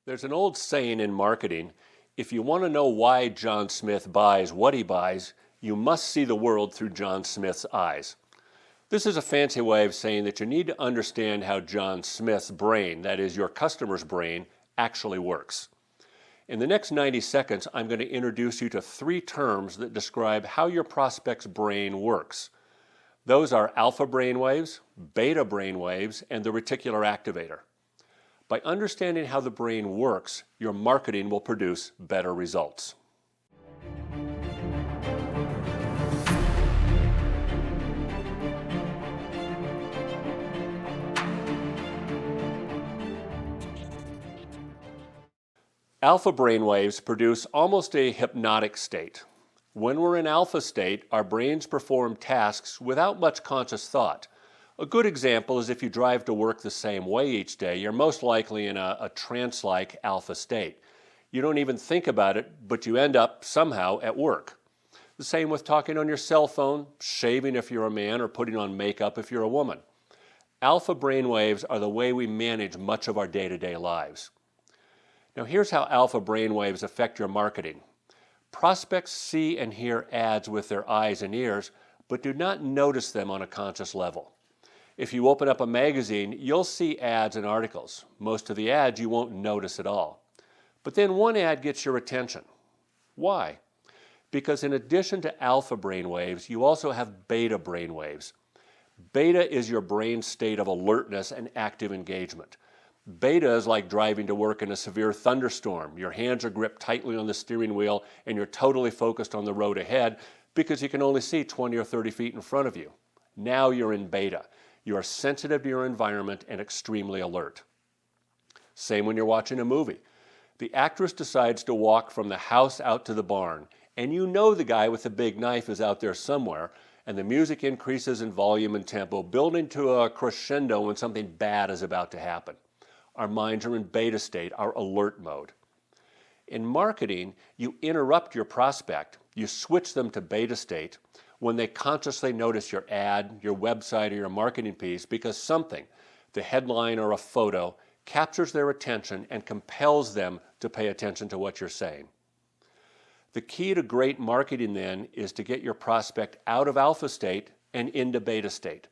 There's an old saying in marketing, if you want to know why John Smith buys what he buys, you must see the world through John Smith's eyes. This is a fancy way of saying that you need to understand how John Smith's brain, that is your customer's brain, actually works. In the next 90 seconds, I'm going to introduce you to 3 terms that describe how your prospect's brain works. Those are alpha brainwaves, beta brainwaves, and the reticular activator. By understanding how the brain works, your marketing will produce better results. Alpha brainwaves produce almost a hypnotic state. When we're in alpha state, our brains perform tasks without much conscious thought. A good example is if you drive to work the same way each day, you're most likely in a trance-like alpha state. You don't even think about it, but you end up somehow at work. The same with talking on your cell phone, shaving if you're a man, or putting on makeup if you're a woman. Alpha brainwaves are the way we manage much of our day-to-day lives. Now here's how alpha brainwaves affect your marketing. Prospects see and hear ads with their eyes and ears, but do not notice them on a conscious level. If you open up a magazine, you'll see ads and articles. Most of the ads you won't notice at all. But then one ad gets your attention. Why? Because in addition to alpha brainwaves, you also have beta brainwaves. Beta is your brain's state of alertness and active engagement. Beta is like driving to work in a severe thunderstorm. Your hands are gripped tightly on the steering wheel and you're totally focused on the road ahead because you can only see 20 or 30 feet in front of you. Now you're in beta. You are sensitive to your environment and extremely alert. Same when you're watching a movie. The actress decides to walk from the house out to the barn, and you know the guy with the big knife is out there somewhere, and the music increases in volume and tempo, building to a crescendo when something bad is about to happen. Our minds are in beta state, our alert mode. In marketing, you interrupt your prospect, you switch them to beta state, when they consciously notice your ad, your website, or your marketing piece because something, the headline or a photo, captures their attention and compels them to pay attention to what you're saying. The key to great marketing then is to get your prospect out of alpha state and into beta state.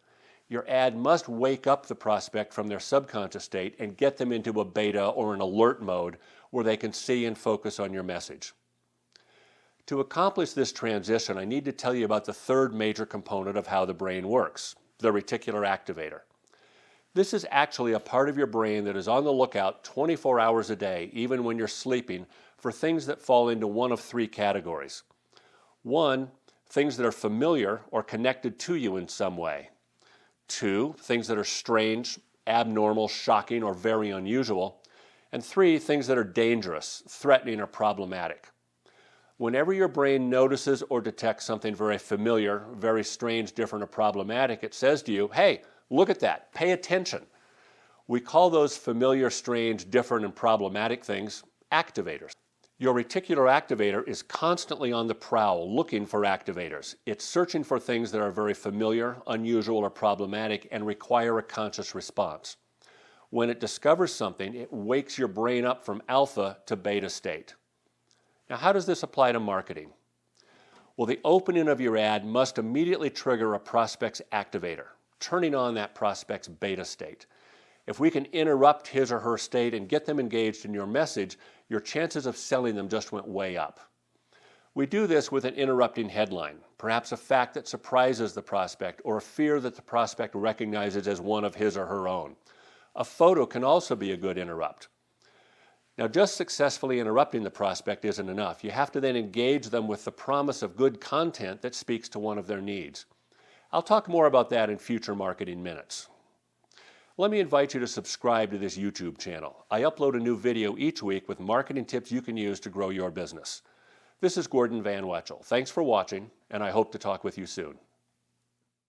Your ad must wake up the prospect from their subconscious state and get them into a beta or an alert mode where they can see and focus on your message. To accomplish this transition, I need to tell you about the third major component of how the brain works, the reticular activator. This is actually a part of your brain that is on the lookout 24 hours a day, even when you're sleeping, for things that fall into one of 3 categories. 1, things that are familiar or connected to you in some way. 2, things that are strange, abnormal, shocking, or very unusual. And 3, things that are dangerous, threatening, or problematic. Whenever your brain notices or detects something very familiar, very strange, different, or problematic, it says to you, hey, look at that, pay attention. We call those familiar, strange, different, and problematic things activators. Your reticular activator is constantly on the prowl looking for activators. It's searching for things that are very familiar, unusual, or problematic and require a conscious response. When it discovers something, it wakes your brain up from alpha to beta state. Now, how does this apply to marketing? Well, the opening of your ad must immediately trigger a prospect's activator, turning on that prospect's beta state. If we can interrupt his or her state and get them engaged in your message, your chances of selling them just went way up. We do this with an interrupting headline, perhaps a fact that surprises the prospect or a fear that the prospect recognizes as one of his or her own. A photo can also be a good interrupt. Now, just successfully interrupting the prospect isn't enough. You have to then engage them with the promise of good content that speaks to one of their needs. I'll talk more about that in future marketing minutes. Let me invite you to subscribe to this YouTube channel. I upload a new video each week with marketing tips you can use to grow your business. This is Gordon Van Wetchel. Thanks for watching, and I hope to talk with you soon.